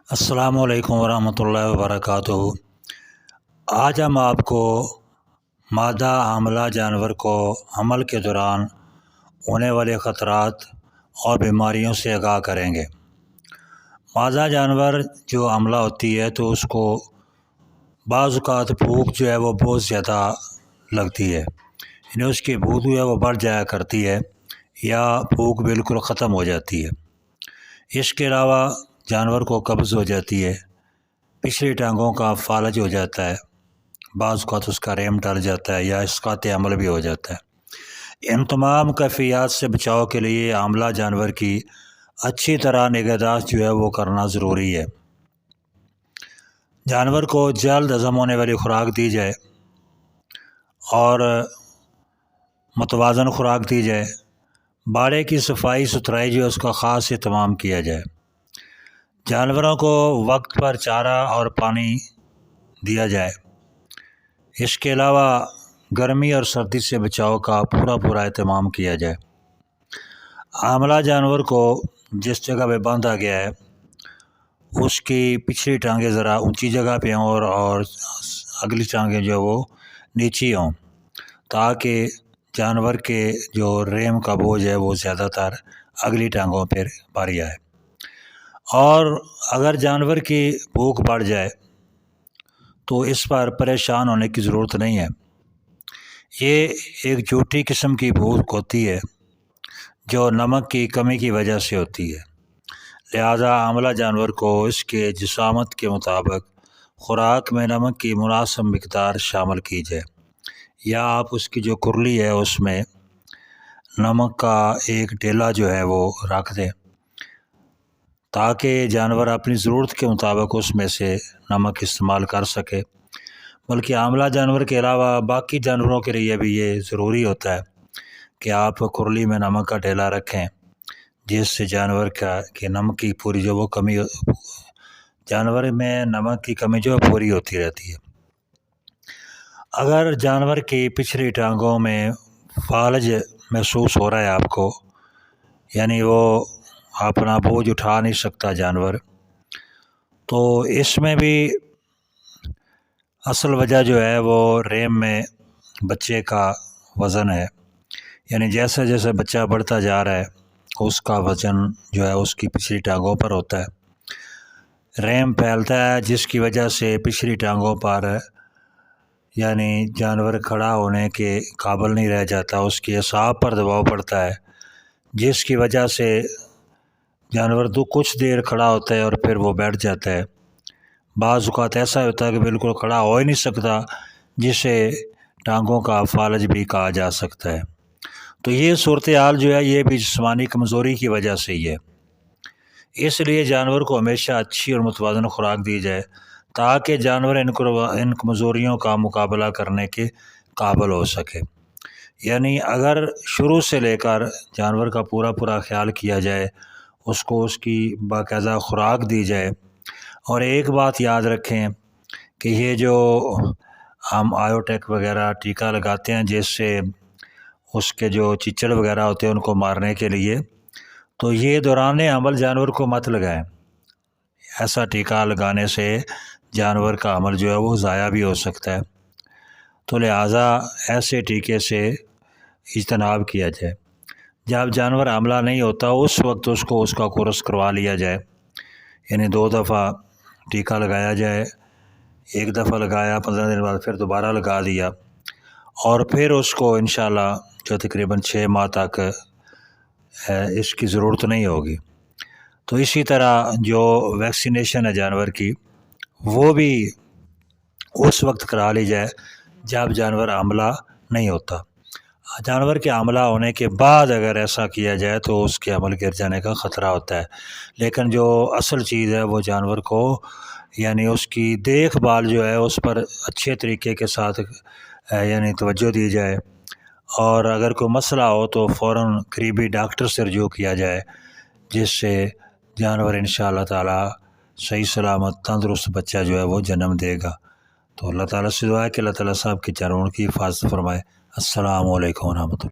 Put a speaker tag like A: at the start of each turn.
A: السلام علیکم ورحمۃ اللہ وبرکاتہ۔ آج ہم آپ کو مادہ حاملہ جانور کو حمل کے دوران ہونے والے خطرات اور بیماریوں سے آگاہ کریں گے۔ مادہ جانور جو حاملہ ہوتی ہے تو اس کو بعض اوقات بھوک جو ہے وہ بہت زیادہ لگتی ہے، یعنی اس کی بھوک جو ہے وہ بڑھ جایا کرتی ہے یا بھوک بالکل ختم ہو جاتی ہے۔ اس کے علاوہ جانور کو قبض ہو جاتی ہے، پچھلی ٹانگوں کا فالج ہو جاتا ہے، بعض اوقات اس کا ریم ڈل جاتا ہے یا اسقاط عمل بھی ہو جاتا ہے۔ ان تمام کیفیات سے بچاؤ کے لیے حاملہ جانور کی اچھی طرح نگہداشت جو ہے وہ کرنا ضروری ہے۔ جانور کو جلد ہضم ہونے والی خوراک دی جائے اور متوازن خوراک دی جائے۔ باڑے کی صفائی ستھرائی جو ہے اس کا خاص اہتمام کیا جائے۔ جانوروں کو وقت پر چارہ اور پانی دیا جائے۔ اس کے علاوہ گرمی اور سردی سے بچاؤ کا پورا اہتمام کیا جائے۔ حاملہ جانور کو جس جگہ پہ باندھا گیا ہے اس کی پچھلی ٹانگیں ذرا اونچی جگہ پہ ہوں اور اگلی ٹانگیں جو وہ نیچی ہوں، تاکہ جانور کے جو ریم کا بوجھ ہے وہ زیادہ تر اگلی ٹانگوں پر بھاری آئے۔ اور اگر جانور کی بھوک بڑھ جائے تو اس پر پریشان ہونے کی ضرورت نہیں ہے۔ یہ ایک جھوٹی قسم کی بھوک ہوتی ہے جو نمک کی کمی کی وجہ سے ہوتی ہے، لہذا حاملہ جانور کو اس کے جسامت کے مطابق خوراک میں نمک کی مناسب مقدار شامل کی جائے، یا آپ اس کی جو کرلی ہے اس میں نمک کا ایک ڈیلا جو ہے وہ رکھ دیں، تاکہ جانور اپنی ضرورت کے مطابق اس میں سے نمک استعمال کر سکے۔ بلکہ حاملہ جانور کے علاوہ باقی جانوروں کے لیے بھی یہ ضروری ہوتا ہے کہ آپ کرلی میں نمک کا ڈیلا رکھیں، جس سے جانور کہ نمک کی پوری جو وہ کمی جانور میں نمک کی کمی جو پوری ہوتی رہتی ہے۔ اگر جانور کی پچھلی ٹانگوں میں فالج محسوس ہو رہا ہے آپ کو، یعنی وہ اپنا بوجھ اٹھا نہیں سکتا جانور، تو اس میں بھی اصل وجہ جو ہے وہ ریم میں بچے کا وزن ہے، یعنی جیسے جیسے بچہ بڑھتا جا رہا ہے اس کا وزن جو ہے اس کی پچھلی ٹانگوں پر ہوتا ہے، ریم پھیلتا ہے جس کی وجہ سے پچھلی ٹانگوں پر یعنی جانور کھڑا ہونے کے قابل نہیں رہ جاتا، اس کی اعصاب پر دباؤ پڑتا ہے، جس کی وجہ سے جانور کچھ دیر کھڑا ہوتا ہے اور پھر وہ بیٹھ جاتا ہے۔ بعض اوقات ایسا ہوتا ہے کہ بالکل کھڑا ہو ہی نہیں سکتا، جسے ٹانگوں کا فالج بھی کہا جا سکتا ہے۔ تو یہ صورتحال جو ہے یہ بھی جسمانی کمزوری کی وجہ سے ہی ہے۔ اس لیے جانور کو ہمیشہ اچھی اور متوازن خوراک دی جائے تاکہ جانور ان کمزوریوں کا مقابلہ کرنے کے قابل ہو سکے۔ یعنی اگر شروع سے لے کر جانور کا پورا خیال کیا جائے، اس کو اس کی باقاعدہ خوراک دی جائے، اور ایک بات یاد رکھیں کہ یہ جو ہم آیوٹیک وغیرہ ٹیکہ لگاتے ہیں جس سے اس کے جو چچڑ وغیرہ ہوتے ہیں ان کو مارنے کے لیے، تو یہ دوران حمل جانور کو مت لگائیں۔ ایسا ٹیکہ لگانے سے جانور کا حمل جو ہے وہ ضائع بھی ہو سکتا ہے، تو لہٰذا ایسے ٹیکے سے اجتناب کیا جائے۔ جب جانور حاملہ نہیں ہوتا اس وقت اس کو اس کا کورس کروا لیا جائے، یعنی 2 دفعہ ٹیکہ لگایا جائے، 1 دفعہ لگایا 15 دن بعد پھر دوبارہ لگا دیا، اور پھر اس کو انشاءاللہ جو تقریباً 6 ماہ تک اس کی ضرورت نہیں ہوگی۔ تو اسی طرح جو ویکسینیشن ہے جانور کی وہ بھی اس وقت کرا لی جائے جب جانور حاملہ نہیں ہوتا۔ جانور کے حاملہ ہونے کے بعد اگر ایسا کیا جائے تو اس کے حمل گر جانے کا خطرہ ہوتا ہے، لیکن جو اصل چیز ہے وہ جانور کو یعنی اس کی دیکھ بھال جو ہے اس پر اچھے طریقے کے ساتھ یعنی توجہ دی جائے، اور اگر کوئی مسئلہ ہو تو فوراً قریبی ڈاکٹر سے رجوع کیا جائے، جس سے جانور انشاءاللہ تعالی صحیح سلامت تندرست بچہ جو ہے وہ جنم دے گا۔ تو اللہ تعالیٰ سے دعا ہے کہ اللہ تعالیٰ صاحب کے جانوروں کی حفاظت فرمائے۔ السلام علیکم ورحمۃ اللہ۔